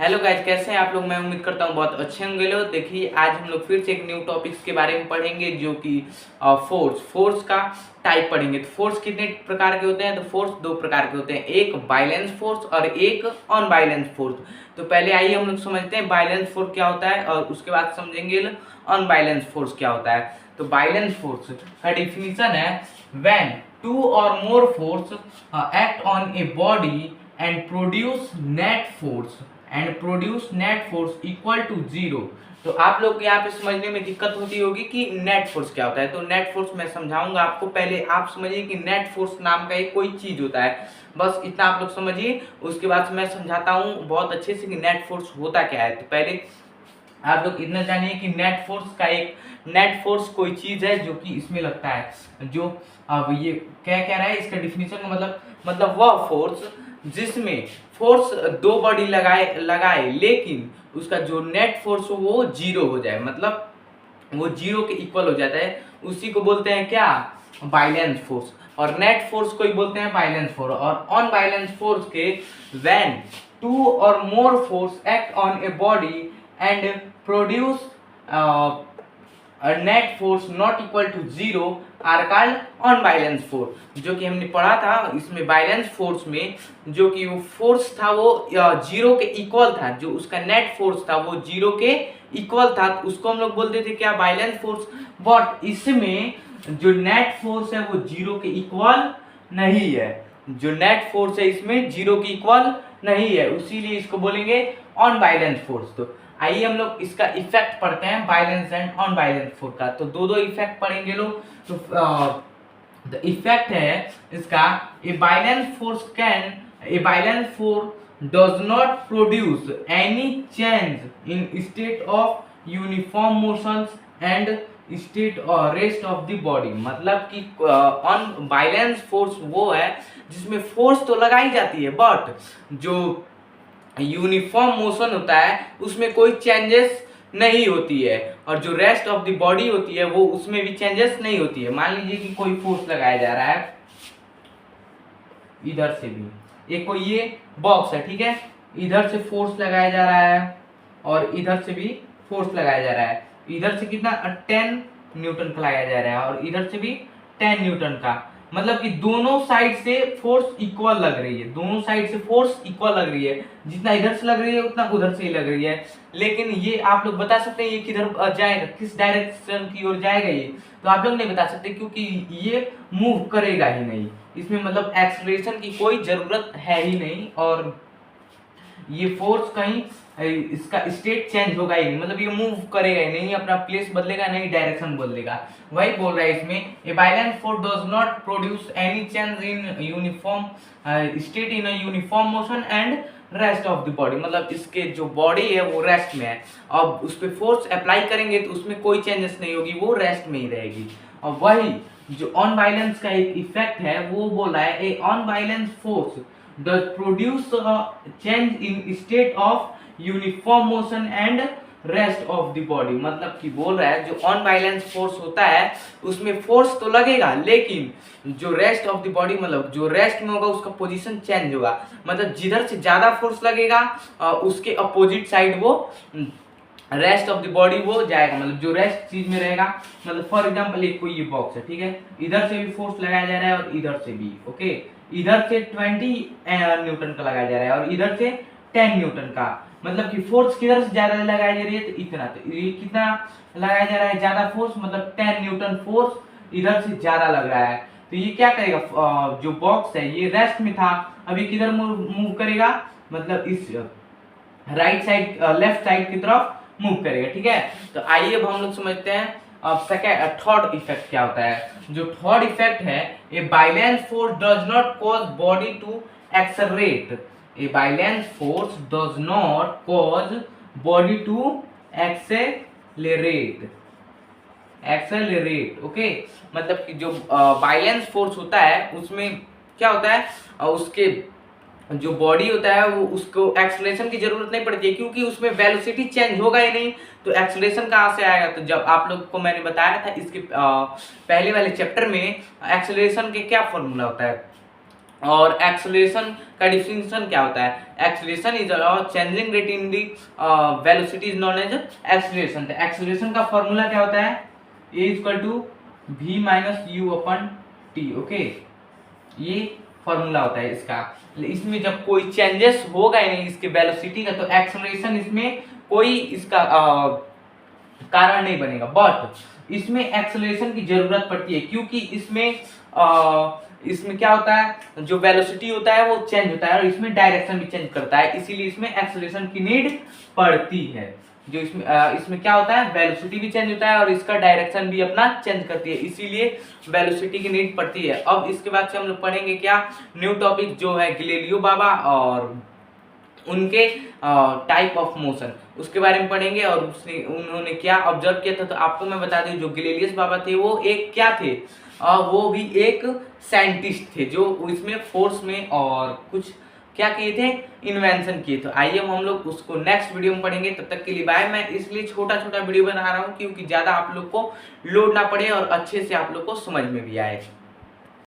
Hello guys, कैसे हैं आप लोग। मैं उम्मीद करता हूँ बहुत अच्छे होंगे लोग। देखिए, आज हम लोग फिर से एक न्यू टॉपिक्स के बारे में पढ़ेंगे जो कि फोर्स का टाइप पढ़ेंगे। तो फोर्स कितने प्रकार के होते हैं? तो फोर्स दो प्रकार के होते हैं, एक बाइलेंस फोर्स और एक अनबाइलेंस फोर्स। तो पहले आइए हम लोग समझते हैं बाइलेंस फोर्स क्या होता है और उसके बाद समझेंगे अनबाइलेंस फोर्स क्या होता है। तो बाइलेंस फोर्स का डिफिनीशन है when two or more force act on a body and produce net force equal to zero. तो आप लोग यहाँ पे समझने में दिक्कत होती होगी कि नेट फोर्स क्या होता है। तो नेट फोर्स मैं समझाऊंगा आपको। पहले आप समझिए कि नेट फोर्स नाम का एक कोई चीज होता है, बस इतना आप लोग समझिए। उसके बाद मैं समझाता हूँ बहुत अच्छे से कि नेट फोर्स होता क्या है। तो पहले आप लोग इतना जानिए कि नेट फोर्स कोई चीज है जो कि इसमें लगता है। जो अब ये क्या कह रहा है, इसका डिफिनीशन का मतलब वह फोर्स जिसमें फोर्स दो बॉडी लगाए लेकिन उसका जो नेट फोर्स हो वो जीरो हो जाए, मतलब वो जीरो के इक्वल हो जाता है, उसी को बोलते हैं क्या? Balance force. और नेट फोर्स को ही बोलते हैं बाइलेंस फोर्स। और अनबाइलेंस फोर्स के when two or more force act on a body and produce net force not equal to zero are called unbalance force. जो कि हमने पढ़ा था इसमें बाइलेंस फोर्स में, जो कि वो फोर्स था वो जीरो के इक्वल था, जो उसका नेट फोर्स था वो जीरो के इक्वल था, तो उसको हम लोग बोलते थे क्या? Balance force. बट इसमें जो नेट फोर्स है वो जीरो के इक्वल नहीं है। जो नेट फोर्स है इसमें जीरो के इक्वल नहीं है, इसीलिए इसको बोलेंगे अनबाइलेंस फोर्स। तो आइए हम लोग इसका इफेक्ट पढ़ते हैं बाइलेंस एंड अनबाइलेंस फोर्स का। तो दो इफेक्ट पढ़ेंगे लोग। तो इफेक्ट है इसका, a balance force does not produce any change in state of uniform motions and state or rest of the body. मतलब कि अनबाइलेंस फोर्स वो है जिसमें फोर्स तो लगाई जाती है बट जो यूनिफॉर्म मोशन होता है उसमें कोई चेंजेस नहीं होती है, और जो रेस्ट ऑफ द बॉडी होती है वो उसमें भी चेंजेस नहीं होती है। मान लीजिए कि कोई फोर्स लगाया जा रहा है इधर से भी, एक कोई ये बॉक्स है, ठीक है, इधर से फोर्स लगाया जा रहा है और इधर से भी फोर्स लगाया जा रहा है। इधर से कितना 10 न्यूटन का लगाया जा रहा है और इधर से भी 10 न्यूटन का। मतलब कि दोनों साइड से फोर्स इक्वल लग रही है, दोनों साइड से फोर्स इक्वल लग रही है, जितना इधर से लग रही है उतना उधर से ही लग रही है। लेकिन ये आप लोग बता सकते हैं ये किधर जाएगा, किस डायरेक्शन की ओर जाएगा ये? तो आप लोग नहीं बता सकते क्योंकि ये मूव करेगा ही नहीं, इसमें मतलब एक्सेलरेशन की कोई जरूरत है ही नहीं। और ये फोर्स कहीं इसका स्टेट चेंज होगा ही नहीं, मतलब ये मूव करेगा ही नहीं, अपना प्लेस बदलेगा नहीं, डायरेक्शन बदलेगा। वही बोल रहा है इसमें, a balance force does not produce any change in uniform state in uniform motion and rest of the body. मतलब इसके जो बॉडी है वो रेस्ट में है, अब उस पर फोर्स अप्लाई करेंगे तो उसमें कोई चेंजेस नहीं होगी, वो रेस्ट में ही रहेगी। और वही जो अनबाइलेंस का एक इफेक्ट है वो बोल रहा है, ए अनबाइलेंस force does produce a change in state of uniform motion and rest of the body। मतलब कि बोल रहा है जो अनबाइलेंस फोर्स होता है उसमें फोर्स तो लगेगा लेकिन जो रेस्ट ऑफ द बॉडी, मतलब जो रेस्ट में होगा उसका पोजीशन चेंज होगा। मतलब जिधर से ज्यादा फोर्स लगेगा उसके अपोजिट साइड वो रेस्ट ऑफ द बॉडी वो जाएगा, मतलब जो रेस्ट चीज में रहेगा। मतलब फॉर एग्जांपल एक कोई ये बॉक्स है, ठीक है, इधर से भी फोर्स लगाया जा रहा है और इधर से भी, ओके, इधर से 20 न्यूटन का लगाया जा रहा है और इधर से 10 न्यूटन का। मतलब कि फोर्स किधर से ज्यादा लगाई जा रही है? तो इतना, तो ये कितना लगाया जा रहा है ज्यादा फोर्स? मतलब 10 न्यूटन फोर्स इधर से ज्यादा लग रहा है। तो ये क्या करेगा, जो बॉक्स है ये रेस्ट में था, अभी किधर मूव करेगा? मतलब इस राइट साइड लेफ्ट साइड की तरफ मूव करेगा, ठीक है। तो आइए अब हम लोग समझते हैं अब सेकंड थर्ड इफेक्ट क्या होता है। जो थर्ड इफेक्ट है, a balance force does not cause body to accelerate. A balance force does not cause body to accelerate, okay. मतलब कि जो बाइलेंस फोर्स होता है उसमें क्या होता है, उसके जो बॉडी होता है वो उसको एक्सेलरेशन की जरूरत नहीं पड़ती है क्योंकि उसमें वेलोसिटी चेंज होगा ही नहीं, तो एक्सेलरेशन कहाँ से आएगा? तो जब आप लोग को मैंने बताया था इसके पहले वाले चैप्टर में एक्सेलरेशन के क्या फॉर्मूला होता है, और एक्सेलरेशन का डिफिनेशन क्या होता है? Acceleration is changing rate in the velocity is known as acceleration. तो एक्सेलरेशन का फॉर्मूला क्या होता है? A equal to V minus U upon T. Okay, ये फॉर्मूला होता है इसका। इसमें जब कोई चेंजेस होगा ही नहीं इसके वेलोसिटी का, तो एक्सेलरेशन इसमें कोई इसका कारण नहीं बनेगा। बट इसमें एक्सेलरेशन की जरूरत पड़ती है, क्योंकि इसमें क्या होता है, जो वेलोसिटी होता है वो चेंज होता है और इसमें डायरेक्शन भी चेंज करता है, इसीलिए इसमें एक्सेलरेशन की नीड पड़ती है। जो इसमें क्या होता है, वेलोसिटी भी चेंज होता है और इसका डायरेक्शन भी अपना चेंज करती है, इसीलिए वेलोसिटी की नीड पड़ती है। अब इसके बाद से हम लोग पढ़ेंगे क्या, न्यू टॉपिक जो है गैलीलियो बाबा और उनके टाइप ऑफ मोशन, उसके बारे में पढ़ेंगे। और उन्होंने क्या ऑब्जर्व किया था, तो आपको मैं बता दूं, जो गैलीलियस बाबा थे वो एक क्या थे, वो भी एक साइंटिस्ट थे, जो इसमें फोर्स में और कुछ क्या किए थे, इन्वेंशन किए। तो आइए हम लोग उसको नेक्स्ट वीडियो में पढ़ेंगे। तब तक के लिए बाय। मैं इसलिए छोटा छोटा वीडियो बना रहा हूँ क्योंकि ज़्यादा आप लोग को लोड ना पड़े और अच्छे से आप लोग को समझ में भी आए।